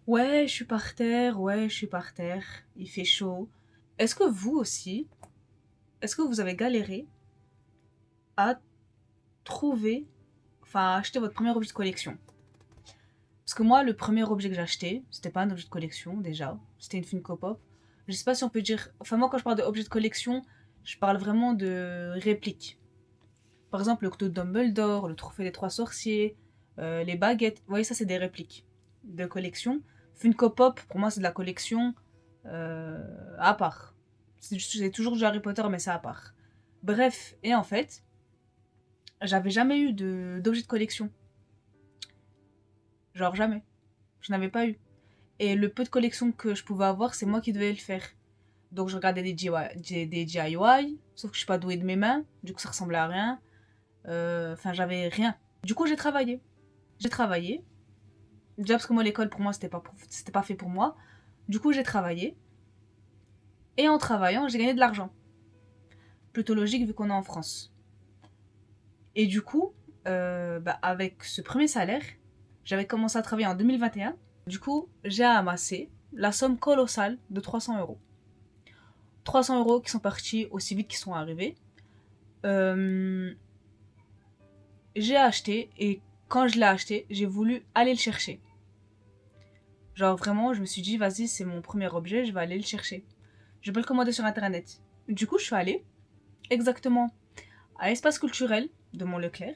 Ouais, je suis par terre, ouais, je suis par terre. Il fait chaud. Est-ce que vous aussi, est-ce que vous avez galéré à trouver, enfin, à acheter votre premier objet de collection? Parce que moi, le premier objet que j'ai acheté, c'était pas un objet de collection déjà, c'était une Funko Pop. Je sais pas si on peut dire. Enfin, moi, quand je parle d'objet de collection, je parle vraiment de répliques. Par exemple, le couteau de Dumbledore, le trophée des trois sorciers, les baguettes. Vous voyez, ça, c'est des répliques de collection. Funko Pop, pour moi, c'est de la collection à part. C'est toujours du Harry Potter, mais c'est à part. Bref, et en fait, j'avais jamais eu d'objet de collection. Genre jamais. Je n'avais pas eu. Et le peu de collection que je pouvais avoir, c'est moi qui devais le faire. Donc je regardais des DIY, sauf que je suis pas douée de mes mains, du coup ça ressemblait à rien. Enfin, j'avais rien. Du coup, j'ai travaillé. J'ai travaillé. Déjà parce que moi, l'école, pour moi, c'était pas fait pour moi. Du coup, j'ai travaillé. Et en travaillant, j'ai gagné de l'argent. Plutôt logique vu qu'on est en France. Et du coup, avec ce premier salaire, j'avais commencé à travailler en 2021. Du coup, j'ai amassé la somme colossale de 300 euros. 300 euros qui sont partis aussi vite qu'ils sont arrivés. Euh, j'ai acheté et quand je l'ai acheté, j'ai voulu aller le chercher. Genre vraiment, je me suis dit, vas-y, c'est mon premier objet, je vais aller le chercher. Je peux le commander sur internet. Du coup, je suis allée exactement à l'espace culturel de Mont-Leclerc.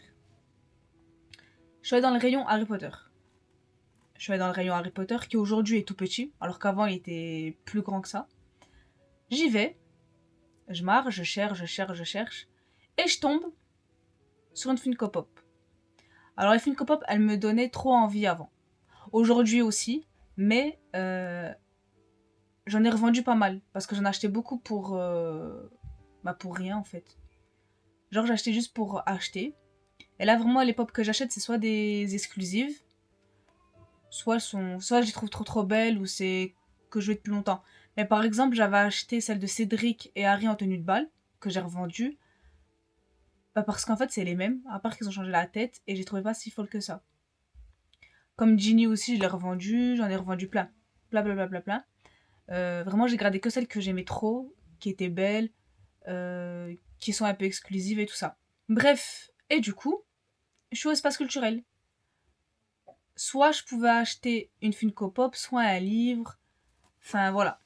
Je suis allée dans le rayon Harry Potter. Je suis allée dans le rayon Harry Potter qui aujourd'hui est tout petit, alors qu'avant il était plus grand que ça. J'y vais, je marche, je cherche, je cherche, je cherche, et je tombe sur une Funko Pop. Alors les Funko Pop, elles me donnaient trop envie avant. Aujourd'hui aussi, mais j'en ai revendu pas mal parce que j'en ai acheté beaucoup pour rien en fait. Genre j'ai acheté juste pour acheter. Et là vraiment les pop que j'achète c'est soit des exclusives, soit je les trouve trop belles ou c'est que je veux depuis longtemps. Mais par exemple j'avais acheté celle de Cédric et Harry en tenue de bal que j'ai revendue. Bah parce qu'en fait c'est les mêmes, à part qu'ils ont changé la tête et j'ai trouvé pas si folle que ça. Comme Ginny aussi je l'ai revendue, j'en ai revendu plein. Plein plein plein plein plein. Vraiment, j'ai gardé que celles que j'aimais trop, qui étaient belles, qui sont un peu exclusives et tout ça. Bref, et du coup, je suis au espace culturel. Soit je pouvais acheter une Funko Pop, soit un livre. Enfin, voilà.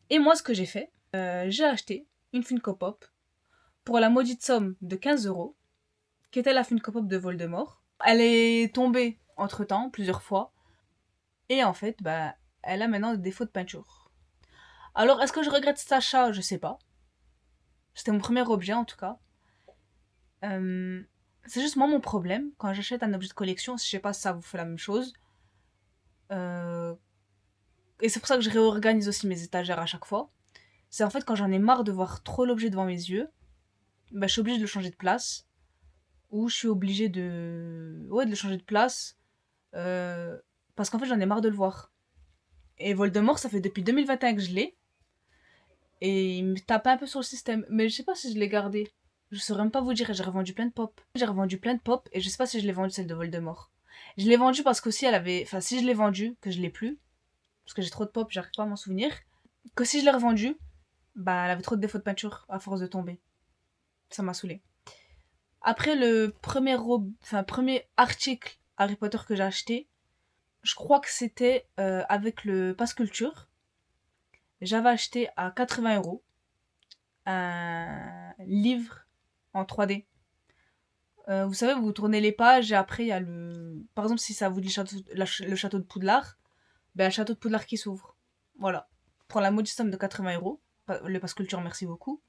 Et moi, ce que j'ai fait, j'ai acheté une Funko Pop pour la maudite somme de 15 euros, qui était la Funko Pop de Voldemort. Elle est tombée entre-temps, plusieurs fois. Et en fait, elle a maintenant des défauts de peinture. Alors, est-ce que je regrette cet achat? Je sais pas. C'était mon premier objet en tout cas. Euh, c'est juste moi mon problème quand j'achète un objet de collection, je sais pas si ça vous fait la même chose. Euh, et c'est pour ça que je réorganise aussi mes étagères à chaque fois. C'est en fait quand j'en ai marre de voir trop l'objet devant mes yeux, je suis obligée de le changer de place. Ou je suis obligée de le changer de place. euh, parce qu'en fait j'en ai marre de le voir. Et Voldemort, ça fait depuis 2021 que je l'ai. Et il me tape un peu sur le système. Mais je sais pas si je l'ai gardé. Je saurais même pas vous dire. J'ai revendu plein de pop. J'ai revendu plein de pop et je sais pas si je l'ai vendu celle de Voldemort. Je l'ai vendue parce qu'aussi elle avait. Enfin, si je l'ai vendue, que je l'ai plus, parce que j'ai trop de pop, j'arrive pas à m'en souvenir. Que si je l'ai revendue, elle avait trop de défauts de peinture à force de tomber. Ça m'a saoulé. Après le premier article Harry Potter que j'ai acheté, je crois que c'était avec le Pass Culture. J'avais acheté à 80 euros un livre en 3D. Vous savez, vous tournez les pages et après il y a le. Par exemple, si ça vous dit le château de Poudlard, le château de Poudlard qui s'ouvre. Voilà. Pour la modique somme de 80 euros. Le passe culture, merci beaucoup.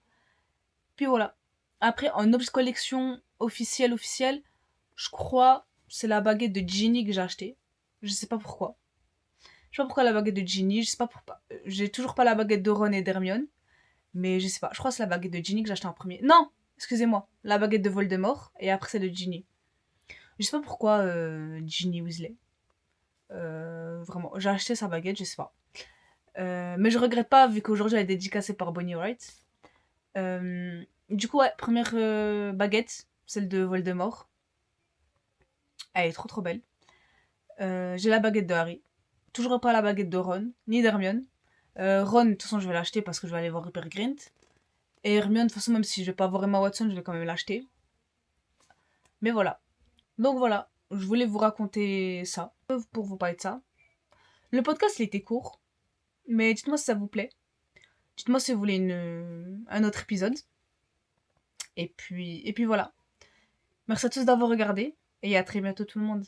Puis voilà. Après, en objet de collection officiel, je crois c'est la baguette de Ginny que j'ai achetée. Je sais pas pourquoi. Je sais pas pourquoi la baguette de Ginny. Je sais pas pourquoi. J'ai toujours pas la baguette de Ron et d'Hermione. Mais je sais pas. Je crois que c'est la baguette de Ginny que j'ai achetée en premier. Non, excusez-moi. La baguette de Voldemort. Et après, c'est de Ginny. Je sais pas pourquoi Ginny Weasley. Vraiment, j'ai acheté sa baguette, je sais pas. Mais je regrette pas vu qu'aujourd'hui elle est dédicacée par Bonnie Wright. Du coup, ouais, première baguette, celle de Voldemort. Elle est trop belle. J'ai la baguette de Harry. toujours pas la baguette de Ron, ni d'Hermione. Ron, de toute façon, je vais l'acheter parce que je vais aller voir Rupert Grint. Et Hermione, de toute façon, même si je vais pas voir Emma Watson, je vais quand même l'acheter. Mais voilà. Donc voilà, je voulais vous raconter ça, pour vous parler de ça. Le podcast, il était court, mais dites-moi si ça vous plaît. Dites-moi si vous voulez un autre épisode. Et puis voilà. Merci à tous d'avoir regardé, et à très bientôt tout le monde.